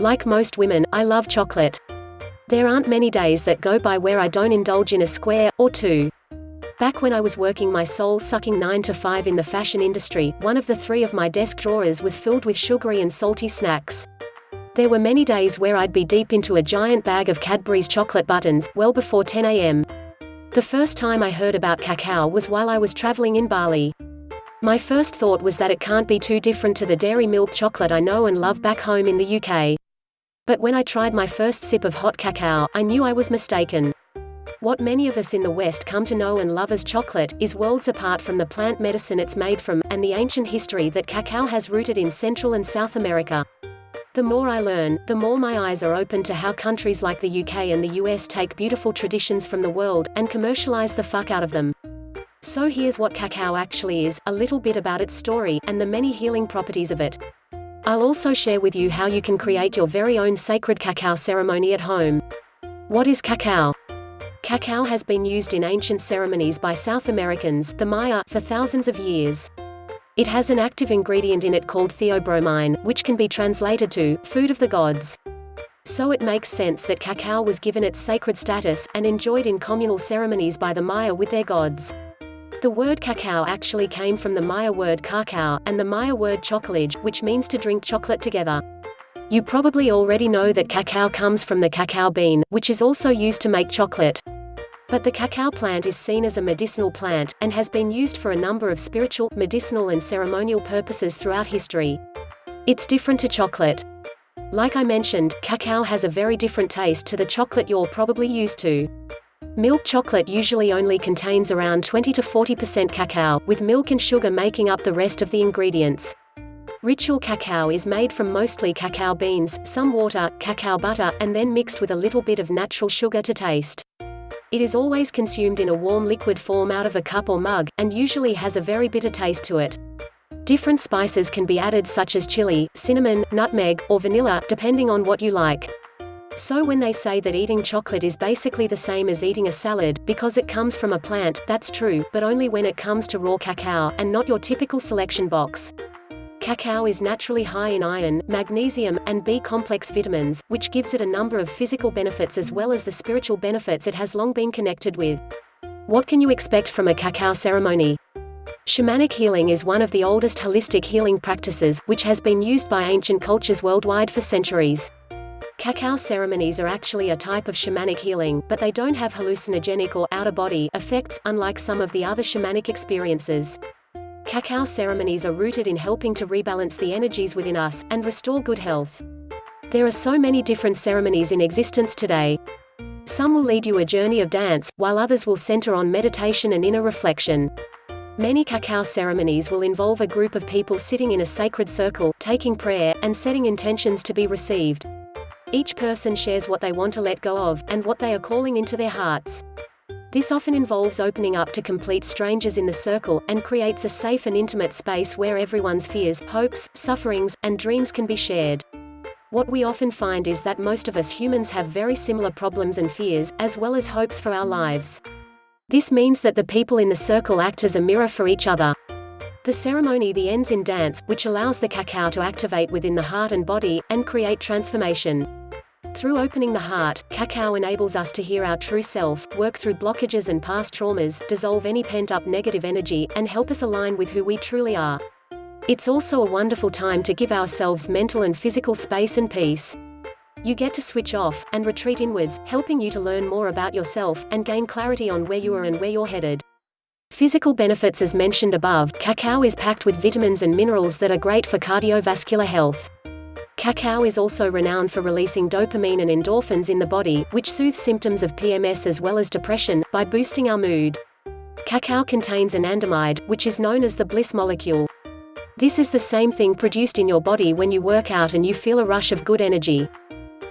Like most women, I love chocolate. There aren't many days that go by where I don't indulge in a square or two. Back when I was working my soul-sucking 9 to 5 in the fashion industry, one of the 3 of my desk drawers was filled with sugary and salty snacks. There were many days where I'd be deep into a giant bag of Cadbury's chocolate buttons, well before 10 a.m. The first time I heard about cacao was while I was traveling in Bali. My first thought was that it can't be too different to the dairy milk chocolate I know and love back home in the UK. But when I tried my first sip of hot cacao, I knew I was mistaken. What many of us in the West come to know and love as chocolate, is worlds apart from the plant medicine it's made from, and the ancient history that cacao has rooted in Central and South America. The more I learn, the more my eyes are open to how countries like the UK and the US take beautiful traditions from the world, and commercialize the fuck out of them. So here's what cacao actually is, a little bit about its story, and the many healing properties of it. I'll also share with you how you can create your very own sacred cacao ceremony at home. What is cacao? Cacao has been used in ancient ceremonies by South Americans, the Maya, for thousands of years. It has an active ingredient in it called theobromine, which can be translated to, food of the gods. So it makes sense that cacao was given its sacred status, and enjoyed in communal ceremonies by the Maya with their gods. The word cacao actually came from the Maya word cacao, and the Maya word chocolate, which means to drink chocolate together. You probably already know that cacao comes from the cacao bean, which is also used to make chocolate. But the cacao plant is seen as a medicinal plant, and has been used for a number of spiritual, medicinal and ceremonial purposes throughout history. It's different to chocolate. Like I mentioned, cacao has a very different taste to the chocolate you're probably used to. Milk chocolate usually only contains around 20 to 40% cacao, with milk and sugar making up the rest of the ingredients. Ritual cacao is made from mostly cacao beans, some water, cacao butter, and then mixed with a little bit of natural sugar to taste. It is always consumed in a warm liquid form out of a cup or mug, and usually has a very bitter taste to it. Different spices can be added such as chili, cinnamon, nutmeg, or vanilla, depending on what you like. So when they say that eating chocolate is basically the same as eating a salad, because it comes from a plant, that's true, but only when it comes to raw cacao, and not your typical selection box. Cacao is naturally high in iron, magnesium, and B-complex vitamins, which gives it a number of physical benefits as well as the spiritual benefits it has long been connected with. What can you expect from a cacao ceremony? Shamanic healing is one of the oldest holistic healing practices, which has been used by ancient cultures worldwide for centuries. Cacao ceremonies are actually a type of shamanic healing, but they don't have hallucinogenic or out-of-body effects, unlike some of the other shamanic experiences. Cacao ceremonies are rooted in helping to rebalance the energies within us, and restore good health. There are so many different ceremonies in existence today. Some will lead you a journey of dance, while others will center on meditation and inner reflection. Many cacao ceremonies will involve a group of people sitting in a sacred circle, taking prayer, and setting intentions to be received. Each person shares what they want to let go of, and what they are calling into their hearts. This often involves opening up to complete strangers in the circle, and creates a safe and intimate space where everyone's fears, hopes, sufferings, and dreams can be shared. What we often find is that most of us humans have very similar problems and fears, as well as hopes for our lives. This means that the people in the circle act as a mirror for each other. The ceremony then ends in dance, which allows the cacao to activate within the heart and body, and create transformation. Through opening the heart, cacao enables us to hear our true self, work through blockages and past traumas, dissolve any pent-up negative energy, and help us align with who we truly are. It's also a wonderful time to give ourselves mental and physical space and peace. You get to switch off, and retreat inwards, helping you to learn more about yourself, and gain clarity on where you are and where you're headed. Physical benefits. As mentioned above, cacao is packed with vitamins and minerals that are great for cardiovascular health. Cacao is also renowned for releasing dopamine and endorphins in the body, which soothe symptoms of PMS as well as depression, by boosting our mood. Cacao contains anandamide, which is known as the bliss molecule. This is the same thing produced in your body when you work out and you feel a rush of good energy.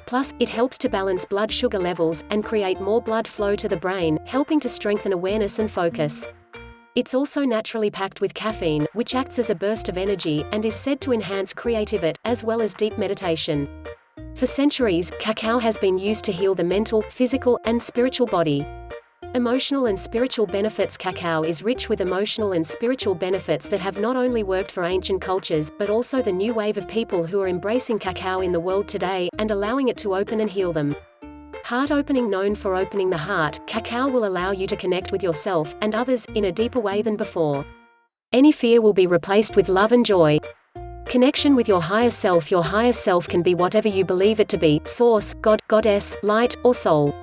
Plus, it helps to balance blood sugar levels, and create more blood flow to the brain, helping to strengthen awareness and focus. It's also naturally packed with caffeine, which acts as a burst of energy, and is said to enhance creativity, as well as deep meditation. For centuries, cacao has been used to heal the mental, physical, and spiritual body. Emotional and spiritual benefits. Cacao is rich with emotional and spiritual benefits that have not only worked for ancient cultures, but also the new wave of people who are embracing cacao in the world today, and allowing it to open and heal them. Heart opening. Known for opening the heart, cacao will allow you to connect with yourself, and others, in a deeper way than before. Any fear will be replaced with love and joy. Connection with your higher self. Your higher self can be whatever you believe it to be: source, God, goddess, light, or soul.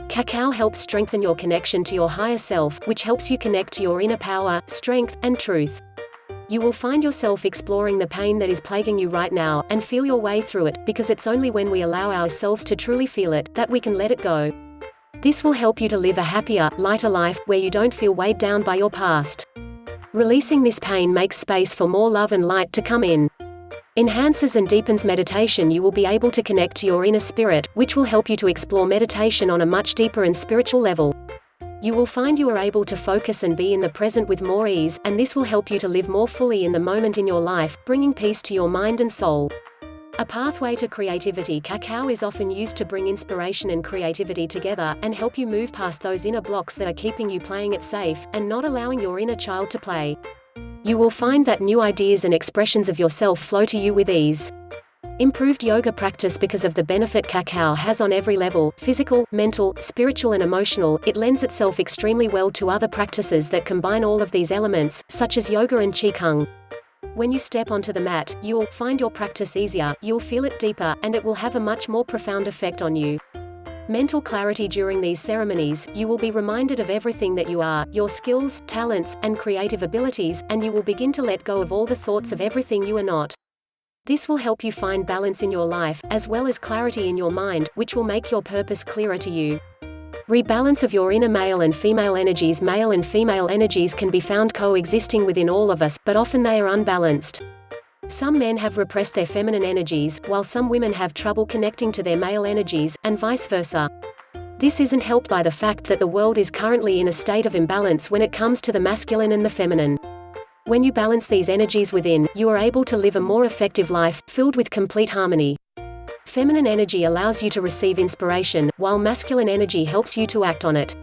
Cacao helps strengthen your connection to your higher self, which helps you connect to your inner power, strength, and truth. You will find yourself exploring the pain that is plaguing you right now, and feel your way through it, because it's only when we allow ourselves to truly feel it, that we can let it go. This will help you to live a happier, lighter life, where you don't feel weighed down by your past. Releasing this pain makes space for more love and light to come in. Enhances and deepens meditation. You will be able to connect to your inner spirit, which will help you to explore meditation on a much deeper and spiritual level. You will find you are able to focus and be in the present with more ease, and this will help you to live more fully in the moment in your life, bringing peace to your mind and soul. A pathway to creativity. Cacao is often used to bring inspiration and creativity together, and help you move past those inner blocks that are keeping you playing it safe, and not allowing your inner child to play. You will find that new ideas and expressions of yourself flow to you with ease. Improved yoga practice. Because of the benefit cacao has on every level, physical, mental, spiritual and emotional, it lends itself extremely well to other practices that combine all of these elements, such as yoga and qigong. When you step onto the mat, you'll find your practice easier, you'll feel it deeper, and it will have a much more profound effect on you. Mental clarity. During these ceremonies, you will be reminded of everything that you are, your skills, talents, and creative abilities, and you will begin to let go of all the thoughts of everything you are not. This will help you find balance in your life, as well as clarity in your mind, which will make your purpose clearer to you. Rebalance of your inner male and female energies. Male and female energies can be found coexisting within all of us, but often they are unbalanced. Some men have repressed their feminine energies, while some women have trouble connecting to their male energies, and vice versa. This isn't helped by the fact that the world is currently in a state of imbalance when it comes to the masculine and the feminine. When you balance these energies within, you are able to live a more effective life, filled with complete harmony. Feminine energy allows you to receive inspiration, while masculine energy helps you to act on it.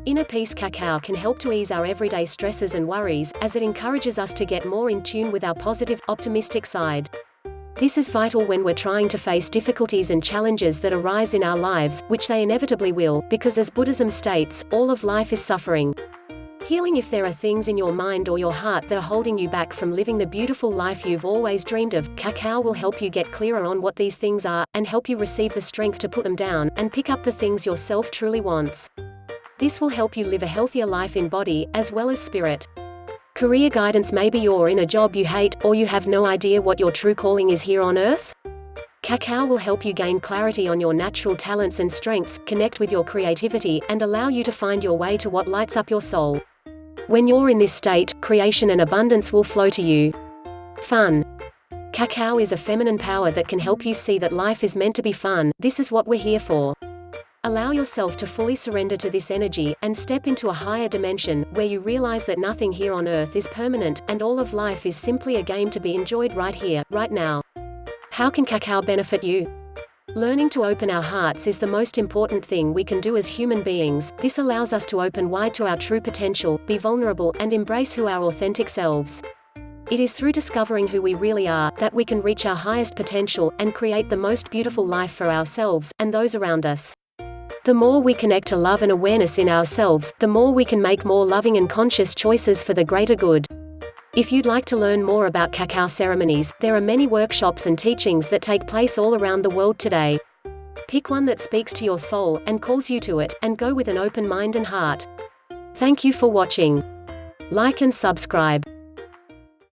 Inner peace. Cacao can help to ease our everyday stresses and worries, as it encourages us to get more in tune with our positive, optimistic side. This is vital when we're trying to face difficulties and challenges that arise in our lives, which they inevitably will, because as Buddhism states, all of life is suffering. Healing. If there are things in your mind or your heart that are holding you back from living the beautiful life you've always dreamed of, cacao will help you get clearer on what these things are, and help you receive the strength to put them down, and pick up the things yourself truly wants. This will help you live a healthier life in body, as well as spirit. Career guidance. Maybe you're in a job you hate, or you have no idea what your true calling is here on earth. Cacao will help you gain clarity on your natural talents and strengths, connect with your creativity, and allow you to find your way to what lights up your soul. When you're in this state, creation and abundance will flow to you. Fun. Cacao is a feminine power that can help you see that life is meant to be fun. This is what we're here for. Allow yourself to fully surrender to this energy, and step into a higher dimension, where you realize that nothing here on earth is permanent, and all of life is simply a game to be enjoyed right here, right now. How can cacao benefit you? Learning to open our hearts is the most important thing we can do as human beings. This allows us to open wide to our true potential, be vulnerable, and embrace who our authentic selves. It is through discovering who we really are, that we can reach our highest potential, and create the most beautiful life for ourselves, and those around us. The more we connect to love and awareness in ourselves, the more we can make more loving and conscious choices for the greater good. If you'd like to learn more about cacao ceremonies, there are many workshops and teachings that take place all around the world today. Pick one that speaks to your soul, and calls you to it, and go with an open mind and heart. Thank you for watching. Like and subscribe.